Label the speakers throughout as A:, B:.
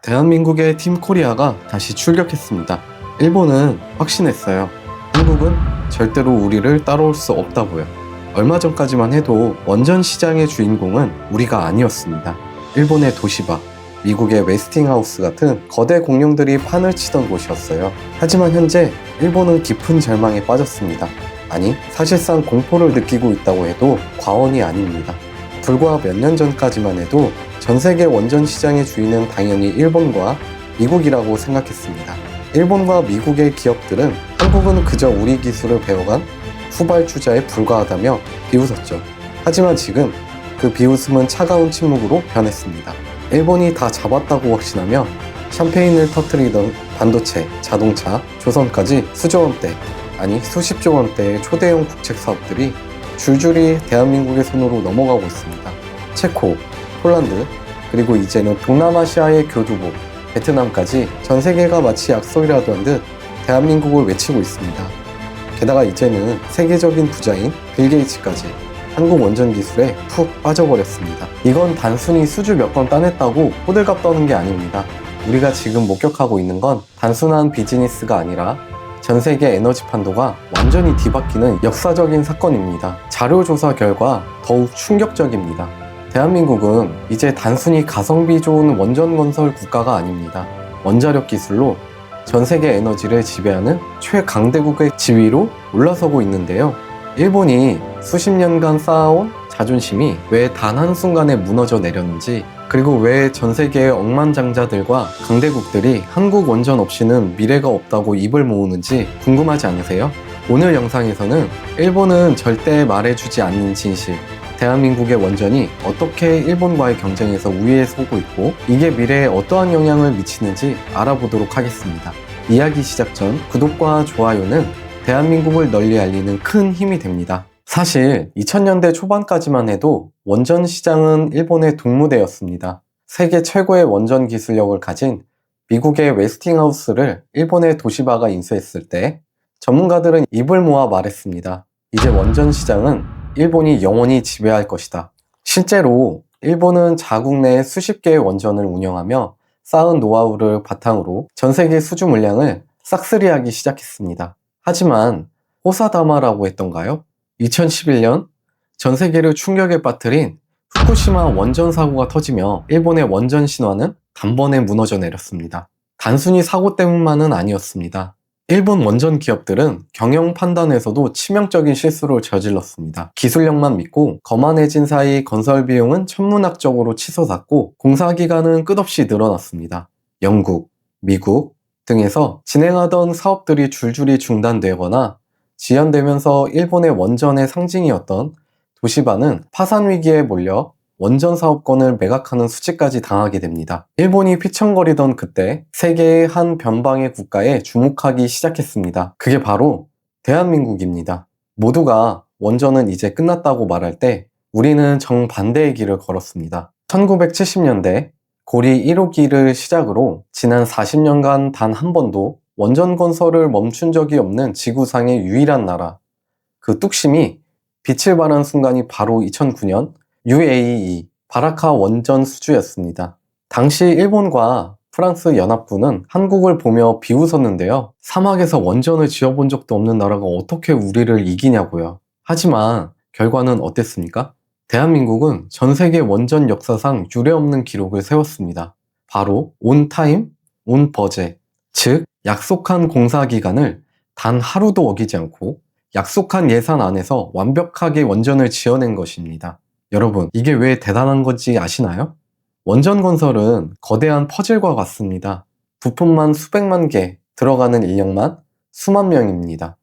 A: 대한민국의 팀 코리아가 다시 출격했습니다. 일본은 확신했어요. 한국은 절대로 우리를 따라올 수 없다고요. 얼마 전까지만 해도 원전 시장의 주인공은 우리가 아니었습니다. 일본의 도시바, 미국의 웨스팅하우스 같은 거대 공룡들이 판을 치던 곳이었어요. 하지만 현재 일본은 깊은 절망에 빠졌습니다. 아니, 사실상 공포를 느끼고 있다고 해도 과언이 아닙니다. 불과 몇 년 전까지만 해도 전 세계 원전 시장의 주인은 당연히 일본과 미국이라고 생각했습니다. 일본과 미국의 기업들은 한국은 그저 우리 기술을 배워간 후발주자에 불과하다며 비웃었죠. 하지만 지금 그 비웃음은 차가운 침묵으로 변했습니다. 일본이 다 잡았다고 확신하며 샴페인을 터뜨리던 반도체, 자동차, 조선까지 수조 원대, 아니 수십조 원대의 초대형 국책 사업들이 줄줄이 대한민국의 손으로 넘어가고 있습니다. 체코, 폴란드, 그리고 이제는 동남아시아의 교두보, 베트남까지 전 세계가 마치 약속이라도 한 듯 대한민국을 외치고 있습니다. 게다가 이제는 세계적인 부자인 빌 게이츠까지 한국 원전 기술에 푹 빠져버렸습니다. 이건 단순히 수주 몇 건 따냈다고 호들갑 떠는 게 아닙니다. 우리가 지금 목격하고 있는 건 단순한 비즈니스가 아니라 전 세계 에너지 판도가 완전히 뒤바뀌는 역사적인 사건입니다. 자료조사 결과 더욱 충격적입니다. 대한민국은 이제 단순히 가성비 좋은 원전 건설 국가가 아닙니다. 원자력 기술로 전 세계 에너지를 지배하는 최강대국의 지위로 올라서고 있는데요. 일본이 수십 년간 쌓아온 자존심이 왜 단 한순간에 무너져 내렸는지, 그리고 왜 전 세계의 억만장자들과 강대국들이 한국 원전 없이는 미래가 없다고 입을 모으는지 궁금하지 않으세요? 오늘 영상에서는 일본은 절대 말해주지 않는 진실, 대한민국의 원전이 어떻게 일본과의 경쟁에서 우위에 서고 있고 이게 미래에 어떠한 영향을 미치는지 알아보도록 하겠습니다. 이야기 시작 전 구독과 좋아요는 대한민국을 널리 알리는 큰 힘이 됩니다. 사실 2000년대 초반까지만 해도 원전 시장은 일본의 동무대였습니다. 세계 최고의 원전 기술력을 가진 미국의 웨스팅하우스를 일본의 도시바가 인수했을 때 전문가들은 입을 모아 말했습니다. 이제 원전 시장은 일본이 영원히 지배할 것이다. 실제로 일본은 자국 내에 수십 개의 원전을 운영하며 쌓은 노하우를 바탕으로 전 세계 수주 물량을 싹쓸이하기 시작했습니다. 하지만 호사다마라고 했던가요? 2011년 전 세계를 충격에 빠뜨린 후쿠시마 원전 사고가 터지며 일본의 원전 신화는 단번에 무너져 내렸습니다. 단순히 사고 때문만은 아니었습니다. 일본 원전 기업들은 경영 판단에서도 치명적인 실수를 저질렀습니다. 기술력만 믿고 거만해진 사이 건설 비용은 천문학적으로 치솟았고 공사 기간은 끝없이 늘어났습니다. 영국, 미국 등에서 진행하던 사업들이 줄줄이 중단되거나 지연되면서 일본의 원전의 상징이었던 도시바는 파산 위기에 몰려 원전 사업권을 매각하는 수치까지 당하게 됩니다. 일본이 휘청거리던 그때 세계의 한 변방의 국가에 주목하기 시작했습니다. 그게 바로 대한민국입니다. 모두가 원전은 이제 끝났다고 말할 때 우리는 정반대의 길을 걸었습니다. 1970년대 고리 1호기를 시작으로 지난 40년간 단 한 번도 원전 건설을 멈춘 적이 없는 지구상의 유일한 나라, 그 뚝심이 빛을 발한 순간이 바로 2009년 UAE 바라카 원전 수주였습니다. 당시 일본과 프랑스 연합군은 한국을 보며 비웃었는데요. 사막에서 원전을 지어본 적도 없는 나라가 어떻게 우리를 이기냐고요. 하지만 결과는 어땠습니까? 대한민국은 전 세계 원전 역사상 유례없는 기록을 세웠습니다. 바로 온 타임, 온 버젯, 즉 약속한 공사 기간을 단 하루도 어기지 않고 약속한 예산 안에서 완벽하게 원전을 지어낸 것입니다. 여러분, 이게 왜 대단한 건지 아시나요? 원전 건설은 거대한 퍼즐과 같습니다. 부품만 수백만 개, 들어가는 인력만 수만 명입니다.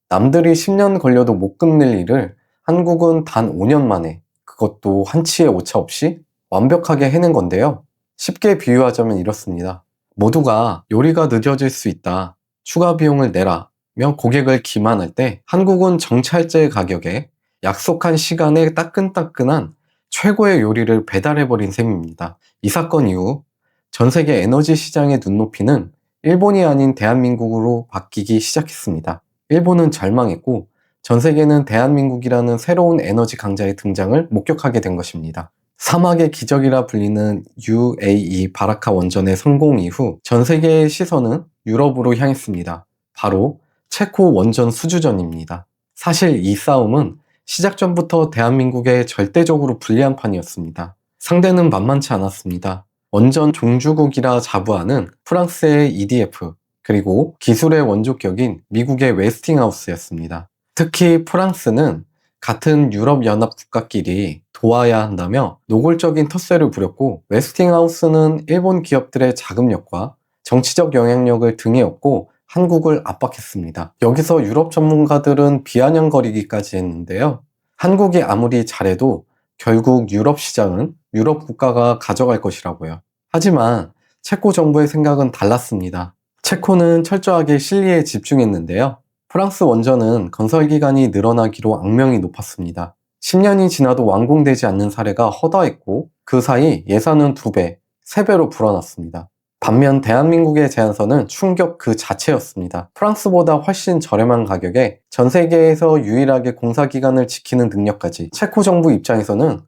A: 남들이 10년 걸려도 못 끝낼 일을 한국은 단 5년 만에, 그것도 한치의 오차 없이 완벽하게 해낸 건데요. 쉽게 비유하자면 이렇습니다. 모두가 요리가 늦어질 수 있다, 추가 비용을 내라 며 고객을 기만할 때 한국은 정찰제 가격에 약속한 시간에 따끈따끈한 최고의 요리를 배달해버린 셈입니다. 이 사건 이후 전 세계 에너지 시장의 눈높이는 일본이 아닌 대한민국으로 바뀌기 시작했습니다. 일본은 절망했고 전 세계는 대한민국이라는 새로운 에너지 강자의 등장을 목격하게 된 것입니다. 사막의 기적이라 불리는 UAE 바라카 원전의 성공 이후 전 세계의 시선은 유럽으로 향했습니다. 바로 체코 원전 수주전입니다. 사실 이 싸움은 시작 전부터 대한민국에 절대적으로 불리한 판이었습니다. 상대는 만만치 않았습니다. 원전 종주국이라 자부하는 프랑스의 EDF, 그리고 기술의 원조격인 미국의 웨스팅하우스였습니다. 특히 프랑스는 같은 유럽연합 국가끼리 도와야 한다며 노골적인 텃세를 부렸고, 웨스팅하우스는 일본 기업들의 자금력과 정치적 영향력을 등에 업고 한국을 압박했습니다. 여기서 유럽 전문가들은 비아냥거리기까지 했는데요. 한국이 아무리 잘해도 결국 유럽 시장은 유럽 국가가 가져갈 것이라고요. 하지만 체코 정부의 생각은 달랐습니다. 체코는 철저하게 실리에 집중했는데요. 프랑스 원전은 건설 기간이 늘어나기로 악명이 높았습니다. 10년이 지나도 완공되지 않는 사례가 허다했고, 그 사이 예산은 2배, 3배로 불어났습니다. 반면 대한민국의 제안서는 충격 그 자체였습니다. 프랑스보다 훨씬 저렴한 가격에 전 세계에서 유일하게 공사 기간을 지키는 능력까지. 체코 정부 입장에서는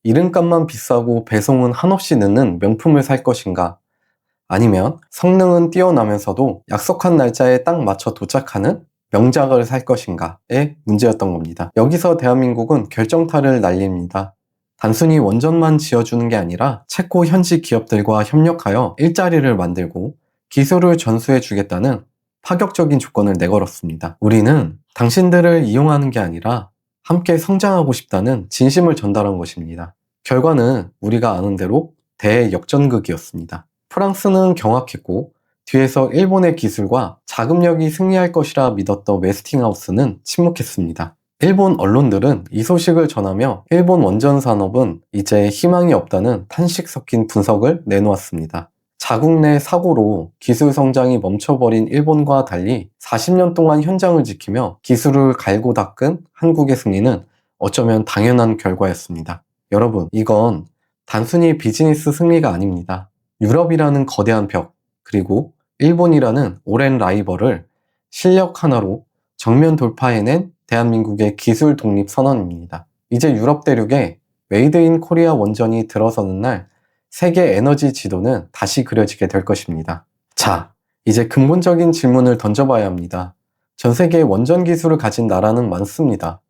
A: 이름값만 비싸고 배송은 한없이 늦는 명품을 살 것인가, 아니면 성능은 뛰어나면서도 약속한 날짜에 딱 맞춰 도착하는 명작을 살 것인가의 문제였던 겁니다. 여기서 대한민국은 결정타를 날립니다. 단순히 원전만 지어주는 게 아니라 체코 현지 기업들과 협력하여 일자리를 만들고 기술을 전수해 주겠다는 파격적인 조건을 내걸었습니다. 우리는 당신들을 이용하는 게 아니라 함께 성장하고 싶다는 진심을 전달한 것입니다. 결과는 우리가 아는 대로 대역전극이었습니다. 프랑스는 경악했고, 뒤에서 일본의 기술과 자금력이 승리할 것이라 믿었던 웨스팅하우스는 침묵했습니다. 일본 언론들은 이 소식을 전하며 일본 원전 산업은 이제 희망이 없다는 탄식 섞인 분석을 내놓았습니다. 자국 내 사고로 기술 성장이 멈춰버린 일본과 달리 40년 동안 현장을 지키며 기술을 갈고 닦은 한국의 승리는 어쩌면 당연한 결과였습니다. 여러분, 이건 단순히 비즈니스 승리가 아닙니다. 유럽이라는 거대한 벽, 그리고 일본이라는 오랜 라이벌을 실력 하나로 정면 돌파해낸 대한민국의 기술 독립 선언입니다. 이제 유럽 대륙에 메이드 인 코리아 원전이 들어서는 날 세계 에너지 지도는 다시 그려지게 될 것입니다. 자, 이제 근본적인 질문을 던져봐야 합니다. 전 세계에 원전 기술을 가진 나라는 많습니다.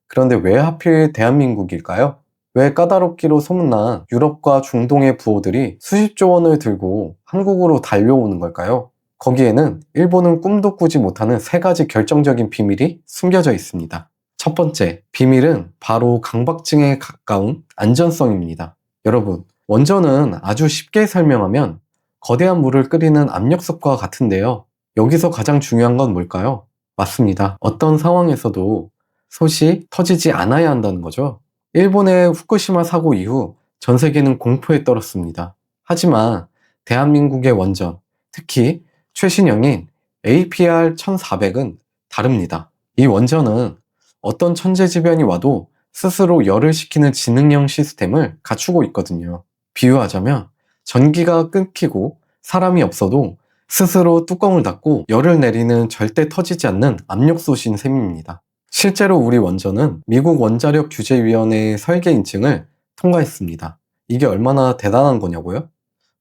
A: 그런데 왜 하필 대한민국일까요? 왜 까다롭기로 소문난 유럽과 중동의 부호들이 수십조 원을 들고 한국으로 달려오는 걸까요? 거기에는 일본은 꿈도 꾸지 못하는 3가지 결정적인 비밀이 숨겨져 있습니다. 첫 번째, 비밀은 바로 강박증에 가까운 안전성입니다. 여러분, 원전은 아주 쉽게 설명하면 거대한 물을 끓이는 압력솥과 같은데요. 여기서 가장 중요한 건 뭘까요? 맞습니다. 어떤 상황에서도 솥이 터지지 않아야 한다는 거죠. 일본의 후쿠시마 사고 이후 전 세계는 공포에 떨었습니다. 하지만 대한민국의 원전, 특히 최신형인 APR-1400은 다릅니다. 이 원전은 어떤 천재지변이 와도 스스로 열을 식히는 지능형 시스템을 갖추고 있거든요. 비유하자면 전기가 끊기고 사람이 없어도 스스로 뚜껑을 닫고 열을 내리는 절대 터지지 않는 압력솥인 셈입니다. 실제로 우리 원전은 미국 원자력 규제위원회의 설계 인증을 통과했습니다. 이게 얼마나 대단한 거냐고요?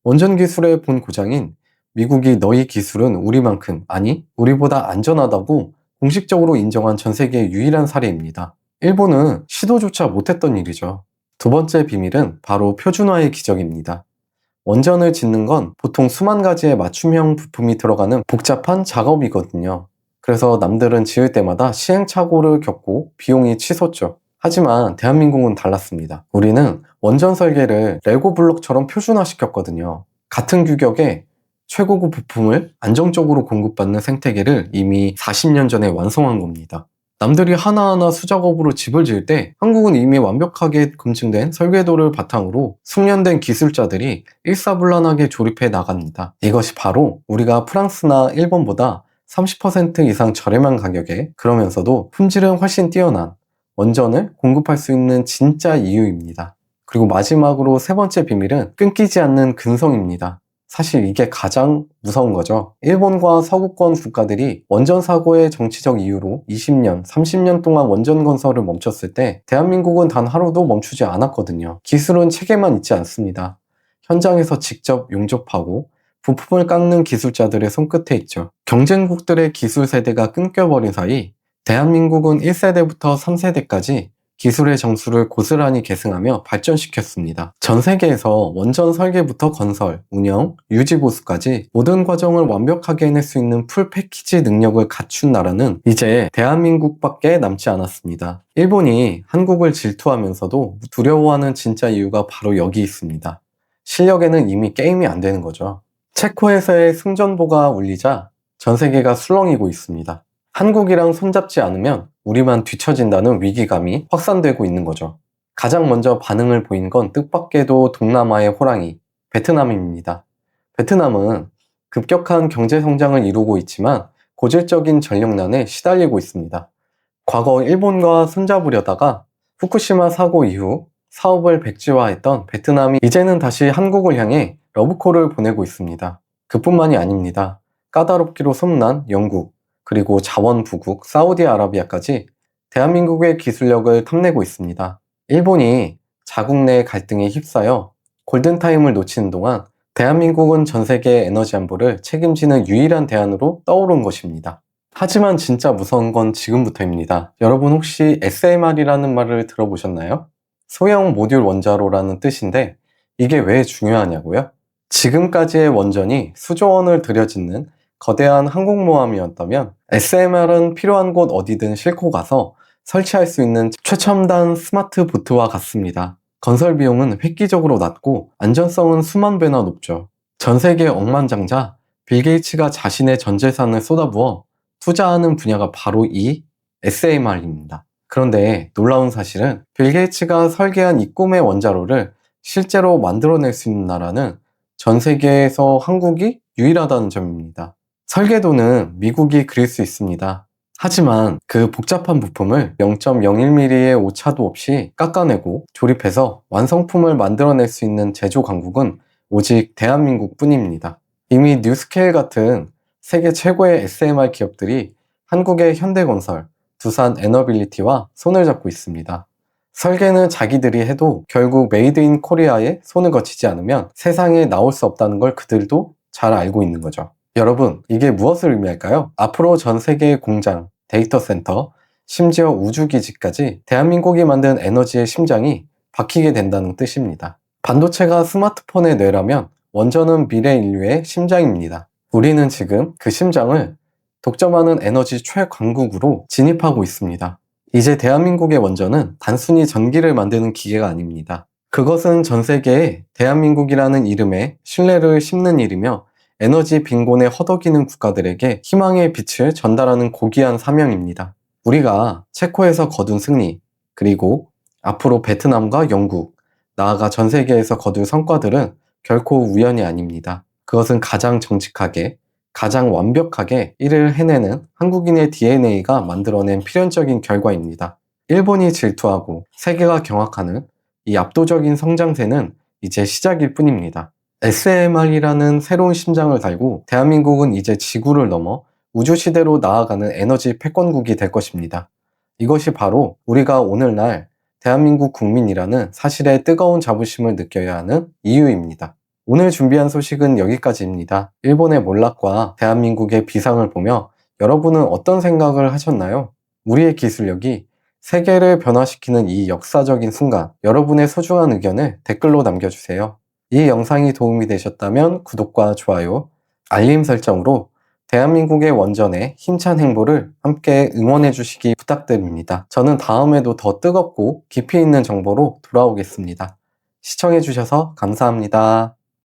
A: 원전 기술의 본 고장인 미국이 너희 기술은 우리만큼, 아니 우리보다 안전하다고 공식적으로 인정한 전 세계의 유일한 사례입니다. 일본은 시도조차 못했던 일이죠. 두 번째 비밀은 바로 표준화의 기적입니다. 원전을 짓는 건 보통 수만 가지의 맞춤형 부품이 들어가는 복잡한 작업이거든요. 그래서 남들은 지을 때마다 시행착오를 겪고 비용이 치솟죠. 하지만 대한민국은 달랐습니다. 우리는 원전 설계를 레고 블록처럼 표준화시켰거든요. 같은 규격의 최고급 부품을 안정적으로 공급받는 생태계를 이미 40년 전에 완성한 겁니다. 남들이 하나하나 수작업으로 집을 지을 때 한국은 이미 완벽하게 검증된 설계도를 바탕으로 숙련된 기술자들이 일사불란하게 조립해 나갑니다. 이것이 바로 우리가 프랑스나 일본보다 30% 이상 저렴한 가격에, 그러면서도 품질은 훨씬 뛰어난 원전을 공급할 수 있는 진짜 이유입니다. 그리고 마지막으로 3번째 비밀은 끊기지 않는 근성입니다. 사실 이게 가장 무서운 거죠. 일본과 서구권 국가들이 원전 사고의 정치적 이유로 20년, 30년 동안 원전 건설을 멈췄을 때 대한민국은 단 하루도 멈추지 않았거든요. 기술은 책에만 있지 않습니다. 현장에서 직접 용접하고 부품을 깎는 기술자들의 손끝에 있죠. 경쟁국들의 기술 세대가 끊겨버린 사이 대한민국은 1세대부터 3세대까지 기술의 정수를 고스란히 계승하며 발전시켰습니다. 전 세계에서 원전 설계부터 건설, 운영, 유지 보수까지 모든 과정을 완벽하게 해낼 수 있는 풀 패키지 능력을 갖춘 나라는 이제 대한민국밖에 남지 않았습니다. 일본이 한국을 질투하면서도 두려워하는 진짜 이유가 바로 여기 있습니다. 실력에는 이미 게임이 안 되는 거죠. 체코에서의 승전보가 울리자 전 세계가 술렁이고 있습니다. 한국이랑 손잡지 않으면 우리만 뒤처진다는 위기감이 확산되고 있는 거죠. 가장 먼저 반응을 보인 건 뜻밖에도 동남아의 호랑이, 베트남입니다. 베트남은 급격한 경제 성장을 이루고 있지만 고질적인 전력난에 시달리고 있습니다. 과거 일본과 손잡으려다가 후쿠시마 사고 이후 사업을 백지화했던 베트남이 이제는 다시 한국을 향해 러브콜을 보내고 있습니다. 그뿐만이 아닙니다. 까다롭기로 소문난 영국, 그리고 자원부국 사우디아라비아까지 대한민국의 기술력을 탐내고 있습니다. 일본이 자국 내 갈등에 휩싸여 골든타임을 놓치는 동안 대한민국은 전 세계 에너지 안보를 책임지는 유일한 대안으로 떠오른 것입니다. 하지만 진짜 무서운 건 지금부터입니다. 여러분 혹시 SMR이라는 말을 들어보셨나요? 소형 모듈 원자로라는 뜻인데 이게 왜 중요하냐고요? 지금까지의 원전이 수조 원을 들여짓는 거대한 항공모함이었다면 SMR은 필요한 곳 어디든 싣고 가서 설치할 수 있는 최첨단 스마트 보트와 같습니다. 건설 비용은 획기적으로 낮고 안전성은 수만 배나 높죠. 전 세계 억만장자 빌 게이츠가 자신의 전 재산을 쏟아부어 투자하는 분야가 바로 이 SMR입니다. 그런데 놀라운 사실은 빌 게이츠가 설계한 이 꿈의 원자로를 실제로 만들어낼 수 있는 나라는 전 세계에서 한국이 유일하다는 점입니다. 설계도는 미국이 그릴 수 있습니다. 하지만 그 복잡한 부품을 0.01mm의 오차도 없이 깎아내고 조립해서 완성품을 만들어낼 수 있는 제조 강국은 오직 대한민국 뿐입니다. 이미 뉴스케일 같은 세계 최고의 SMR 기업들이 한국의 현대건설, 두산 에너빌리티와 손을 잡고 있습니다. 설계는 자기들이 해도 결국 메이드 인 코리아에 손을 거치지 않으면 세상에 나올 수 없다는 걸 그들도 잘 알고 있는 거죠. 여러분, 이게 무엇을 의미할까요? 앞으로 전 세계의 공장, 데이터 센터, 심지어 우주기지까지 대한민국이 만든 에너지의 심장이 박히게 된다는 뜻입니다. 반도체가 스마트폰의 뇌라면 원전은 미래 인류의 심장입니다. 우리는 지금 그 심장을 독점하는 에너지 최강국으로 진입하고 있습니다. 이제 대한민국의 원전은 단순히 전기를 만드는 기계가 아닙니다. 그것은 전 세계에 대한민국이라는 이름에 신뢰를 심는 일이며 에너지 빈곤에 허덕이는 국가들에게 희망의 빛을 전달하는 고귀한 사명입니다. 우리가 체코에서 거둔 승리, 그리고 앞으로 베트남과 영국, 나아가 전 세계에서 거둘 성과들은 결코 우연이 아닙니다. 그것은 가장 정직하게, 가장 완벽하게 이를 해내는 한국인의 DNA가 만들어낸 필연적인 결과입니다. 일본이 질투하고 세계가 경악하는 이 압도적인 성장세는 이제 시작일 뿐입니다. SMR이라는 새로운 심장을 달고 대한민국은 이제 지구를 넘어 우주시대로 나아가는 에너지 패권국이 될 것입니다. 이것이 바로 우리가 오늘날 대한민국 국민이라는 사실에 뜨거운 자부심을 느껴야 하는 이유입니다. 오늘 준비한 소식은 여기까지입니다. 일본의 몰락과 대한민국의 비상을 보며 여러분은 어떤 생각을 하셨나요? 우리의 기술력이 세계를 변화시키는 이 역사적인 순간, 여러분의 소중한 의견을 댓글로 남겨주세요. 이 영상이 도움이 되셨다면 구독과 좋아요, 알림 설정으로 대한민국의 원전의 힘찬 행보를 함께 응원해 주시기 부탁드립니다. 저는 다음에도 더 뜨겁고 깊이 있는 정보로 돌아오겠습니다. 시청해 주셔서 감사합니다.